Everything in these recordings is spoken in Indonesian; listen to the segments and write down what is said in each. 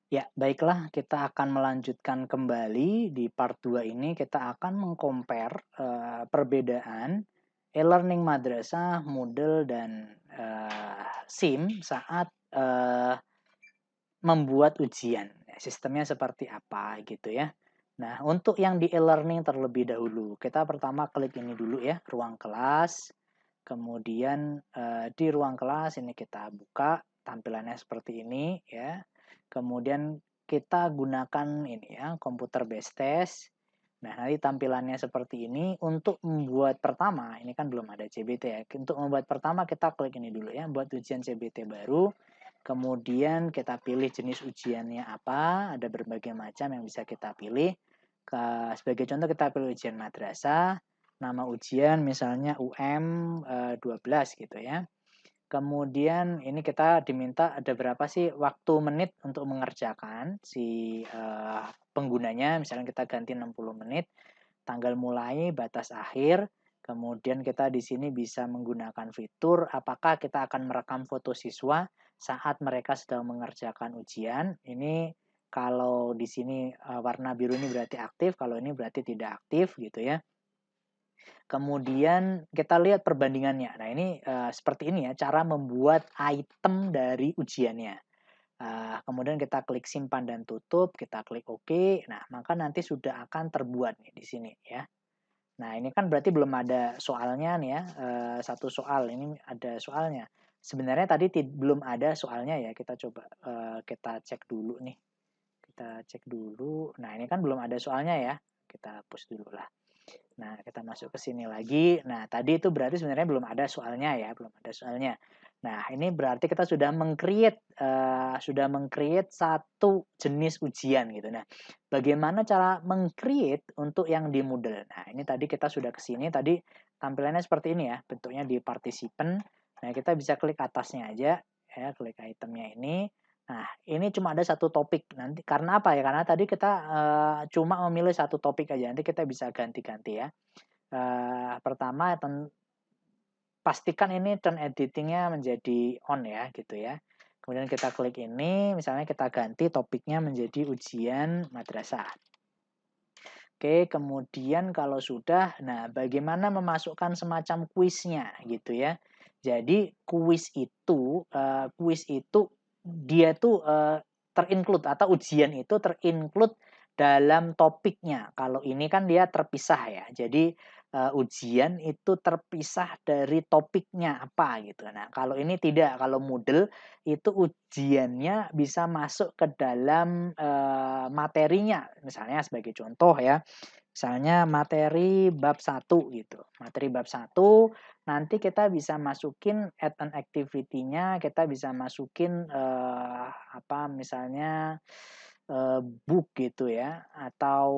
Ya, baiklah kita akan melanjutkan kembali di part 2 ini kita akan meng-compare, perbedaan e-learning madrasah, Moodle, dan, SIM saat, membuat ujian. Sistemnya seperti apa gitu ya. Nah, untuk yang di e-learning terlebih dahulu, kita pertama klik ini dulu ya, ruang kelas. Kemudian, di ruang kelas ini kita buka, tampilannya seperti ini ya. Kemudian kita gunakan ini ya, computer based test. Nah, nanti tampilannya seperti ini. Untuk membuat pertama, ini kan belum ada CBT ya. Untuk membuat pertama kita klik ini dulu ya, buat ujian CBT baru. Kemudian kita pilih jenis ujiannya apa, ada berbagai macam yang bisa kita pilih. Sebagai contoh kita pilih ujian madrasah, nama ujian misalnya UM 12 gitu ya. Kemudian ini kita diminta ada berapa sih waktu menit untuk mengerjakan si penggunanya, misalnya kita ganti 60 menit, tanggal mulai, batas akhir, kemudian kita di sini bisa menggunakan fitur apakah kita akan merekam foto siswa saat mereka sedang mengerjakan ujian. Ini kalau di sini warna biru ini berarti aktif, kalau ini berarti tidak aktif gitu ya. Kemudian kita lihat perbandingannya. Nah, ini seperti ini ya cara membuat item dari ujiannya. Kemudian kita klik simpan dan tutup, kita klik OK. Nah, maka nanti sudah akan terbuat nih di sini ya. Nah, ini kan berarti belum ada soalnya nih ya, satu soal, ini ada soalnya. Sebenarnya tadi belum ada soalnya ya, kita coba, kita cek dulu nih. Kita cek dulu. Nah, ini kan belum ada soalnya ya, kita hapus dulu lah. Nah, kita masuk ke sini lagi. Nah, tadi itu berarti sebenarnya belum ada soalnya ya, belum ada soalnya. Nah, ini berarti kita sudah meng-create satu jenis ujian gitu. Nah, bagaimana cara meng-create untuk yang di Moodle? Nah, ini tadi kita sudah ke sini, tadi tampilannya seperti ini ya, bentuknya di participant. Nah, kita bisa klik atasnya aja, ya, klik itemnya ini. Nah, ini cuma ada satu topik nanti karena apa ya, karena tadi kita, cuma memilih satu topik aja, nanti kita bisa ganti-ganti ya. Pertama pastikan ini turn editing-nya menjadi on ya, gitu ya. Kemudian kita klik ini, misalnya kita ganti topiknya menjadi ujian madrasah. Oke, kemudian kalau sudah, nah bagaimana memasukkan semacam kuisnya gitu ya. Jadi kuis itu dia tuh terinclude atau ujian itu terinclude dalam topiknya. Kalau ini kan dia terpisah ya. Jadi ujian itu terpisah dari topiknya apa gitu. Nah, kalau ini tidak, kalau Moodle itu ujiannya bisa masuk ke dalam materinya. Misalnya sebagai contoh ya, misalnya materi bab 1 gitu. Materi bab 1 nanti kita bisa masukin add an activity-nya, kita bisa masukin apa misalnya book gitu ya atau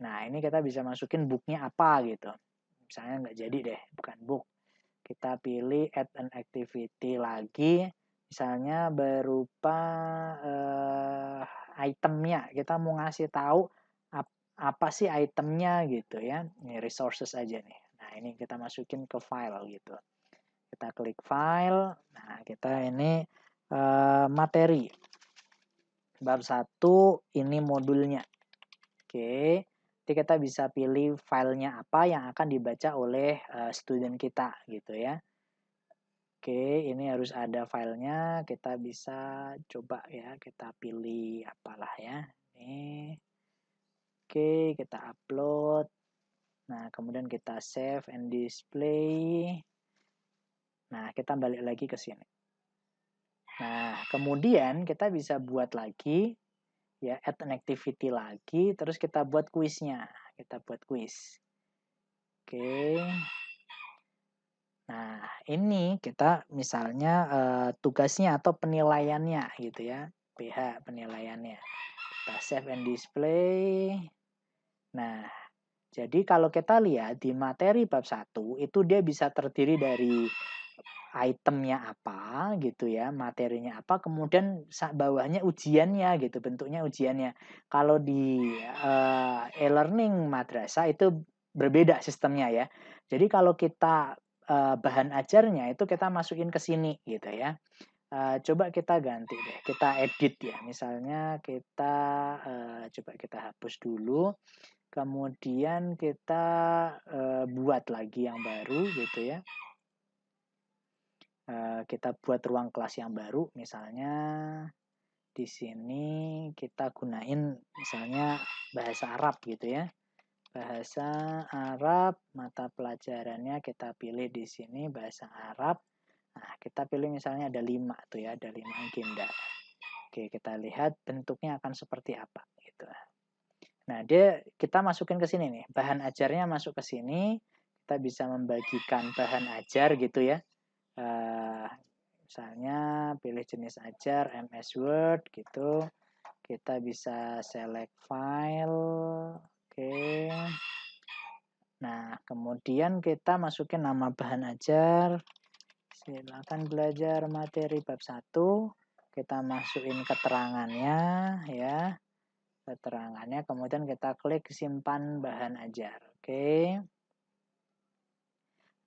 nah ini kita bisa masukin book-nya apa gitu. Misalnya nggak jadi deh, bukan book. Kita pilih add an activity lagi, misalnya berupa itemnya. Kita mau ngasih tahu apa sih itemnya gitu ya. Ini resources aja nih. Nah, ini kita masukin ke file gitu. Kita klik file. Nah, kita ini materi. Bab 1 ini modulnya. Oke. Jadi kita bisa pilih filenya apa yang akan dibaca oleh student kita gitu ya. Oke, ini harus ada filenya. Kita bisa coba ya, kita pilih apalah ya. Ini. Oke, kita upload. Nah, kemudian kita save and display. Nah, kita balik lagi ke sini. Nah, kemudian kita bisa buat lagi ya add an activity lagi, terus kita buat kuisnya. Kita buat kuis. Oke. Nah, ini kita misalnya tugasnya atau penilaiannya gitu ya. PH penilaiannya. Kita save and display. Nah, jadi kalau kita lihat di materi bab 1 itu dia bisa terdiri dari itemnya apa gitu ya, materinya apa, kemudian bawahnya ujiannya gitu, bentuknya ujiannya. Kalau di e-learning madrasah itu berbeda sistemnya ya. Jadi kalau kita bahan ajarnya itu kita masukin ke sini gitu ya. Coba kita ganti deh, kita edit ya. Misalnya kita coba kita hapus dulu, kemudian kita buat lagi yang baru gitu ya. Kita buat ruang kelas yang baru, misalnya di sini kita gunain misalnya bahasa Arab gitu ya. Bahasa Arab, mata pelajarannya kita pilih di sini bahasa Arab. Nah, kita pilih misalnya ada 5 tuh ya, ada 5 agenda. Oke, kita lihat bentuknya akan seperti apa gitu. Nah, kita masukin ke sini nih, bahan ajarnya masuk ke sini. Kita bisa membagikan bahan ajar gitu ya. Misalnya pilih jenis ajar MS Word gitu. Kita bisa select file. Oke. Nah, kemudian kita masukin nama bahan ajar. Silakan belajar materi bab 1. Kita masukin keterangannya ya. Keterangannya, kemudian kita klik simpan bahan ajar. Oke.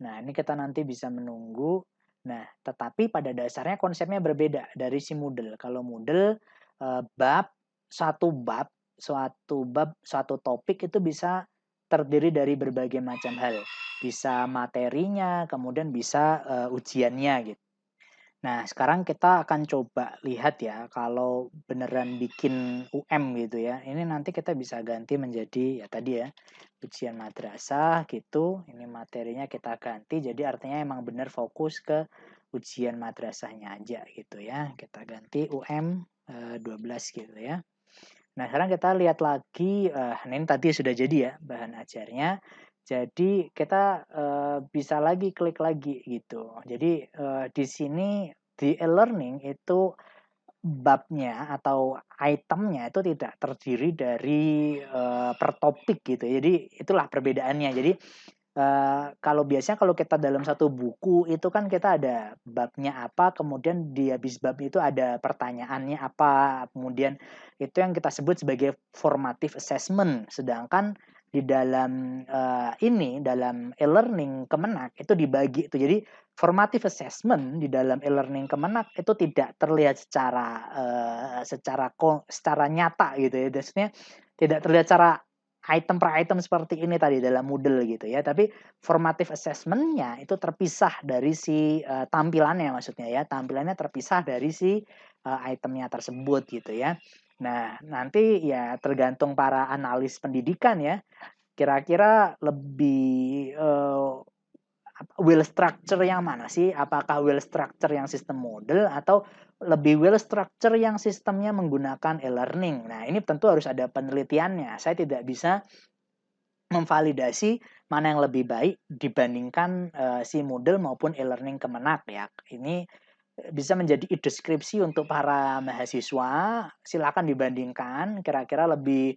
Nah, ini kita nanti bisa menunggu. Nah, tetapi pada dasarnya konsepnya berbeda dari si Moodle. Kalau Moodle suatu topik itu bisa terdiri dari berbagai macam hal. Bisa materinya, kemudian bisa ujiannya gitu. Nah, sekarang kita akan coba lihat ya, kalau beneran bikin UM gitu ya. Ini nanti kita bisa ganti menjadi ya tadi ya, ujian madrasah gitu. Ini materinya kita ganti, jadi artinya emang bener fokus ke ujian madrasahnya aja gitu ya. Kita ganti UM 12 gitu ya. Nah, sekarang kita lihat lagi, ini tadi sudah jadi ya bahan ajarnya. Jadi kita bisa lagi klik lagi gitu. Jadi di sini di e-learning itu babnya atau itemnya itu tidak terdiri dari per topik gitu. Jadi itulah perbedaannya. Jadi kalau biasanya kalau kita dalam satu buku itu kan kita ada babnya apa, kemudian di habis bab itu ada pertanyaannya apa, kemudian itu yang kita sebut sebagai formative assessment. Sedangkan di dalam dalam e-learning Kemenak itu dibagi itu. Jadi formative assessment di dalam e-learning Kemenak itu tidak terlihat secara nyata gitu ya. Maksudnya tidak terlihat secara item per item seperti ini tadi dalam Moodle gitu ya. Tapi formative assessment-nya itu terpisah dari si tampilannya maksudnya ya. Tampilannya terpisah dari si itemnya tersebut gitu ya. Nah, nanti ya tergantung para analis pendidikan ya. Kira-kira lebih well structure yang mana sih? Apakah well structure yang sistem model atau lebih well structure yang sistemnya menggunakan e-learning? Nah, ini tentu harus ada penelitiannya. Saya tidak bisa memvalidasi mana yang lebih baik dibandingkan si Moodle maupun e-learning Kemenak ya. Ini bisa menjadi deskripsi untuk para mahasiswa. Silakan dibandingkan kira-kira lebih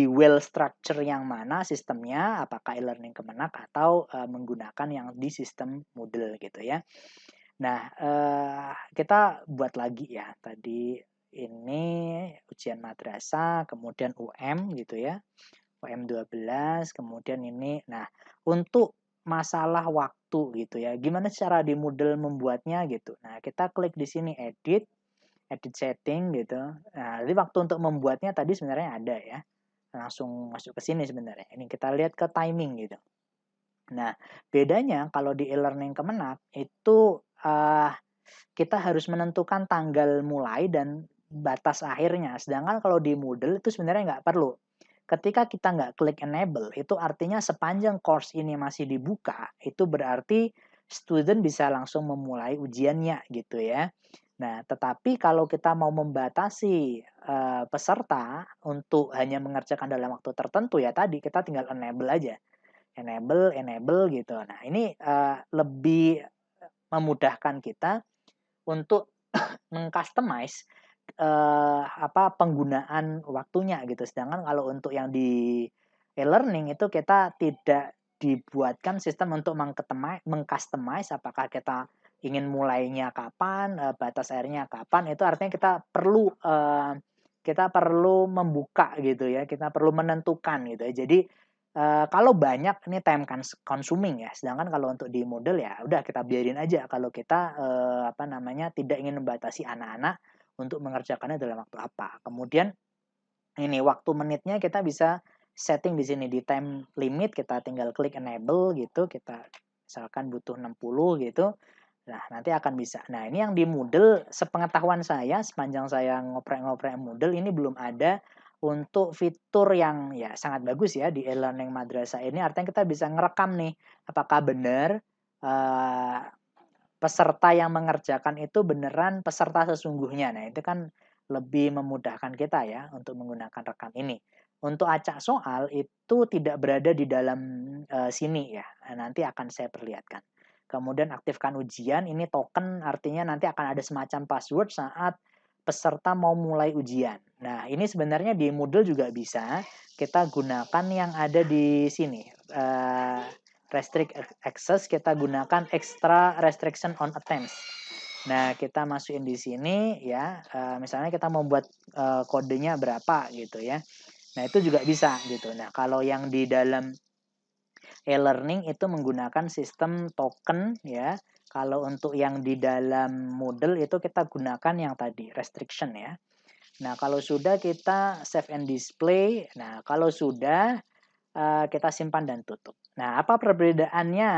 well structure yang mana sistemnya, apakah e-learning Kemenak atau menggunakan yang di sistem Moodle gitu ya. Nah, kita buat lagi ya. Tadi ini ujian madrasah, kemudian UM gitu ya. UM 12, kemudian ini. Nah, untuk masalah waktu gitu ya. Gimana cara di Moodle membuatnya gitu. Nah, kita klik di sini edit setting gitu. Nah, jadi waktu untuk membuatnya tadi sebenarnya ada ya. Langsung masuk ke sini sebenarnya. Ini kita lihat ke timing gitu. Nah, bedanya kalau di e-learning Kemenak itu kita harus menentukan tanggal mulai dan batas akhirnya. Sedangkan kalau di Moodle itu sebenarnya nggak perlu. Ketika kita nggak klik enable, itu artinya sepanjang course ini masih dibuka, itu berarti student bisa langsung memulai ujiannya gitu ya. Nah, tetapi kalau kita mau membatasi peserta untuk hanya mengerjakan dalam waktu tertentu ya tadi kita tinggal enable aja. Enable gitu. Nah, ini lebih memudahkan kita untuk mengcustomize penggunaan waktunya gitu. Sedangkan kalau untuk yang di e-learning itu kita tidak dibuatkan sistem untuk mengcustomize apakah kita ingin mulainya kapan, batas akhirnya kapan. Itu artinya kita perlu membuka gitu ya. Kita perlu menentukan gitu ya. Jadi kalau banyak ini time consuming ya, sedangkan kalau untuk di model ya udah kita biarin aja kalau kita, tidak ingin membatasi anak-anak untuk mengerjakannya dalam waktu apa. Kemudian ini waktu menitnya kita bisa setting di sini di time limit, kita tinggal klik enable gitu, kita misalkan butuh 60 gitu. Nah, nanti akan bisa. Nah, ini yang di Moodle sepengetahuan saya sepanjang saya ngoprek-ngoprek Moodle ini belum ada untuk fitur yang ya sangat bagus ya di e-learning madrasah ini, artinya kita bisa ngerekam nih apakah benar uh, peserta yang mengerjakan itu beneran peserta sesungguhnya. Nah, itu kan lebih memudahkan kita ya untuk menggunakan rekam ini. Untuk acak soal itu tidak berada di dalam sini ya. Nanti akan saya perlihatkan. Kemudian aktifkan ujian, ini token artinya nanti akan ada semacam password saat peserta mau mulai ujian. Nah, ini sebenarnya di Moodle juga bisa kita gunakan yang ada di sini. Restrict access, kita gunakan extra restriction on attempts. Nah, kita masukin di sini ya, misalnya kita membuat kodenya berapa gitu ya. Nah, itu juga bisa gitu. Nah, kalau yang di dalam e-learning itu menggunakan sistem token ya. Kalau untuk yang di dalam Moodle itu kita gunakan yang tadi restriction ya. Nah, kalau sudah kita save and display. Nah, kalau sudah kita simpan dan tutup. Nah, apa perbedaannya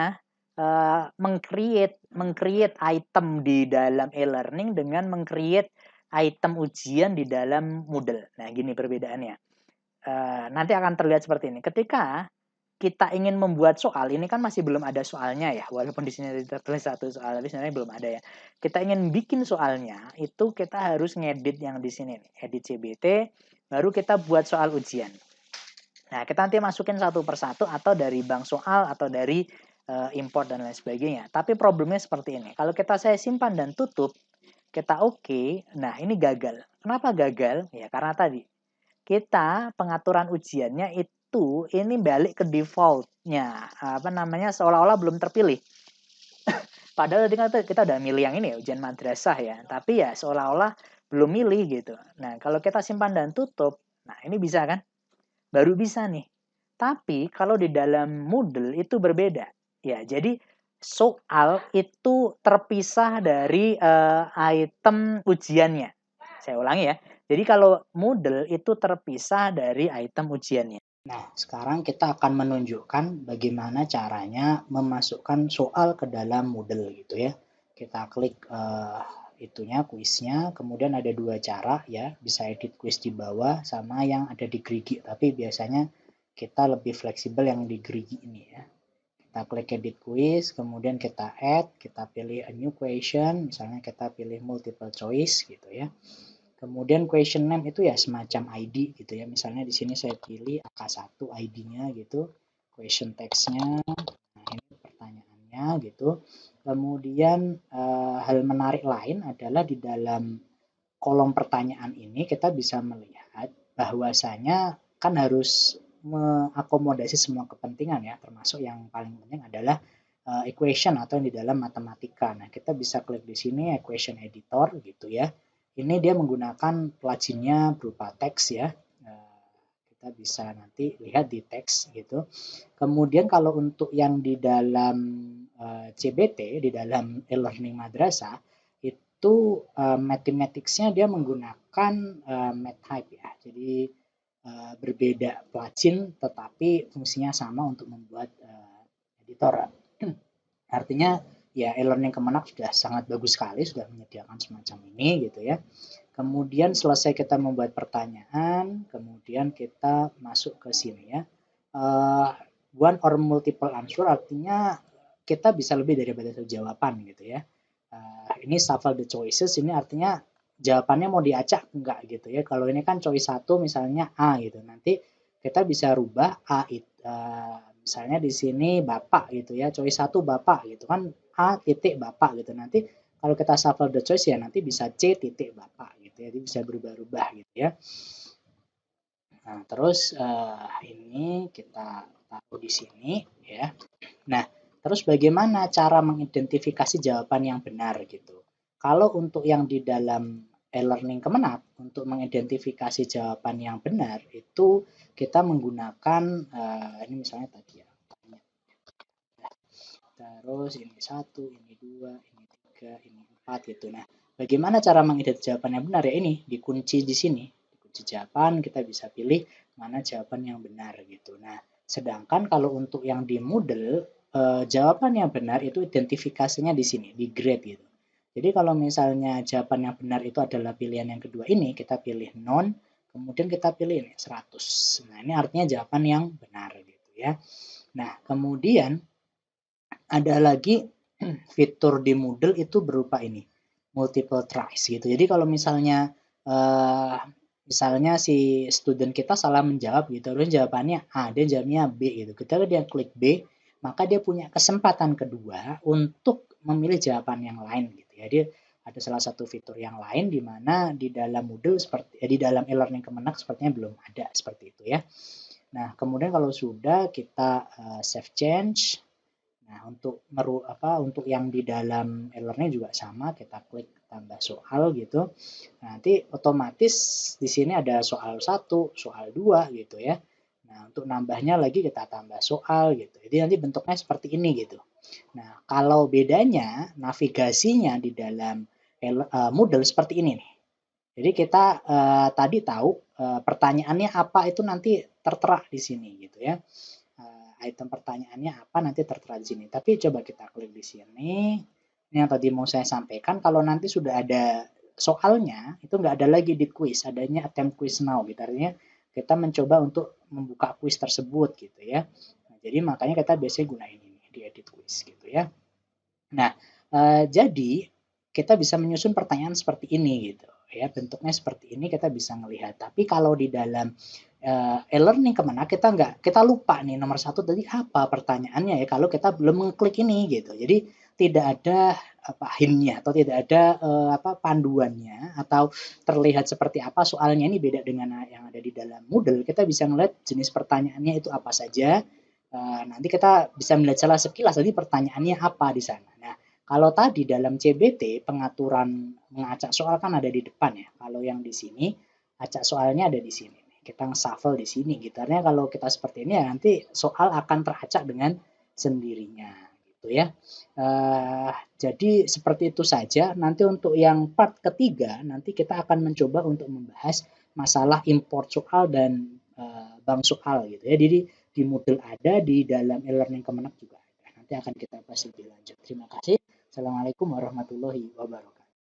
meng-create item di dalam e-learning dengan meng-create item ujian di dalam Moodle. Nah, gini perbedaannya. Nanti akan terlihat seperti ini. Ketika kita ingin membuat soal, ini kan masih belum ada soalnya ya, walaupun di sini tertulis satu soal, tapi sebenarnya belum ada ya. Kita ingin bikin soalnya, itu kita harus ngedit yang di sini, edit CBT, baru kita buat soal ujian. Nah, kita nanti masukin satu persatu atau dari bank soal atau dari import dan lain sebagainya. Tapi problemnya seperti ini. Kalau saya simpan dan tutup, kita oke, nah ini gagal. Kenapa gagal? Ya karena tadi kita pengaturan ujiannya itu ini balik ke defaultnya, seolah-olah belum terpilih. Padahal tadi kita udah milih yang ini ya, ujian madrasah ya, tapi ya seolah-olah belum milih gitu. Nah, kalau kita simpan dan tutup, nah ini bisa kan? Baru bisa nih. Tapi kalau di dalam Moodle itu berbeda. Ya, jadi soal itu terpisah dari item ujiannya. Saya ulangi ya. Jadi kalau Moodle itu terpisah dari item ujiannya. Nah, sekarang kita akan menunjukkan bagaimana caranya memasukkan soal ke dalam Moodle gitu ya. Kita klik itunya, kuisnya, kemudian ada dua cara ya, bisa edit kuis di bawah sama yang ada di Gerigi, tapi biasanya kita lebih fleksibel yang di Gerigi ini ya. Kita klik edit quiz, kemudian kita add, kita pilih a new question, misalnya kita pilih multiple choice gitu ya. Kemudian question name itu ya semacam ID gitu ya. Misalnya di sini saya pilih AK1 ID-nya gitu. Question text-nya, nah ini pertanyaannya gitu. Kemudian hal menarik lain adalah di dalam kolom pertanyaan ini kita bisa melihat bahwasanya kan harus mengakomodasi semua kepentingan ya, termasuk yang paling penting adalah equation atau yang di dalam matematika. Nah, kita bisa klik di sini equation editor gitu ya. Ini dia menggunakan pluginnya berupa teks ya. Kita bisa nanti lihat di teks gitu. Kemudian kalau untuk yang di dalam CBT, di dalam e-learning madrasah, itu mathematics-nya dia menggunakan MathHype ya. Jadi berbeda plugin tetapi fungsinya sama untuk membuat editor. Artinya ya e-learning Kemenak sudah sangat bagus sekali, sudah menyediakan semacam ini gitu ya. Kemudian selesai kita membuat pertanyaan, kemudian kita masuk ke sini ya. One or multiple answer artinya kita bisa lebih daripada satu jawaban gitu ya. Ini shuffle the choices, ini artinya jawabannya mau diacak enggak gitu ya. Kalau ini kan choice 1 misalnya A gitu. Nanti kita bisa rubah A itu misalnya di sini Bapak gitu ya. Choice 1 Bapak gitu kan, A titik Bapak gitu. Nanti kalau kita shuffle the choice ya nanti bisa C titik Bapak gitu ya. Jadi bisa berubah-ubah gitu ya. Nah, terus ini kita taruh di sini ya. Nah, terus bagaimana cara mengidentifikasi jawaban yang benar gitu. Kalau untuk yang di dalam e-learning Kemenak untuk mengidentifikasi jawaban yang benar itu kita menggunakan ini misalnya tadi ya. Terus ini 1, ini 2, ini 3, ini 4 gitu. Nah, bagaimana cara mengidentifikasi jawaban yang benar ya ini dikunci di sini. Dikunci jawaban kita bisa pilih mana jawaban yang benar gitu. Nah, sedangkan kalau untuk yang di Moodle jawaban yang benar itu identifikasinya di sini, di grade gitu. Jadi kalau misalnya jawaban yang benar itu adalah pilihan yang kedua ini, kita pilih non, kemudian kita pilih ini 100. Nah, ini artinya jawaban yang benar gitu ya. Nah, kemudian ada lagi fitur di Moodle itu berupa ini, multiple choice gitu. Jadi kalau misalnya misalnya si student kita salah menjawab gitu, terus jawabannya A, dia jawabnya B gitu. Ketika dia klik B, maka dia punya kesempatan kedua untuk memilih jawaban yang lain gitu ya. Dia ada salah satu fitur yang lain di mana di dalam Moodle seperti di dalam e-learning Kemenak sepertinya belum ada seperti itu ya. Nah, kemudian kalau sudah kita save change. Nah, untuk yang di dalam e-learning juga sama, kita klik tambah soal gitu. Nanti otomatis di sini ada soal 1, soal 2 gitu ya. Nah, untuk nambahnya lagi kita tambah soal gitu. Jadi nanti bentuknya seperti ini gitu. Nah, kalau bedanya navigasinya di dalam Moodle seperti ini nih. Jadi kita tadi tahu pertanyaannya apa itu nanti tertera di sini gitu ya. Item pertanyaannya apa nanti tertera di sini. Tapi coba kita klik di sini. Ini yang tadi mau saya sampaikan, kalau nanti sudah ada soalnya, itu nggak ada lagi di quiz, adanya attempt quiz now gitu. Artinya kita mencoba untuk membuka quiz tersebut gitu ya. Nah, jadi makanya kita biasanya gunain ini di edit quiz gitu ya. Nah, jadi kita bisa menyusun pertanyaan seperti ini gitu ya, bentuknya seperti ini kita bisa melihat. Tapi kalau di dalam e-learning Kemenak kita lupa nih nomor 1 tadi apa pertanyaannya ya kalau kita belum mengklik ini gitu. Jadi tidak ada hint-nya atau tidak ada panduannya atau terlihat seperti apa soalnya ini beda dengan yang ada di dalam Moodle. Kita bisa melihat jenis pertanyaannya itu apa saja. Nanti kita bisa melihat salah sekilas tadi pertanyaannya apa di sana. Nah, kalau tadi dalam CBT pengaturan mengacak soal kan ada di depan ya. Kalau yang di sini acak soalnya ada di sini. Kita nge-shuffle di sini gitu. Artinya kalau kita seperti ini ya nanti soal akan teracak dengan sendirinya gitu ya. Jadi seperti itu saja. Nanti untuk yang part ketiga nanti kita akan mencoba untuk membahas masalah import soal dan bank soal gitu ya. Jadi di Moodle ada, di dalam e-learning Kemenak juga ada. Nanti akan kita bahas lebih lanjut. Terima kasih. Assalamualaikum warahmatullahi wabarakatuh.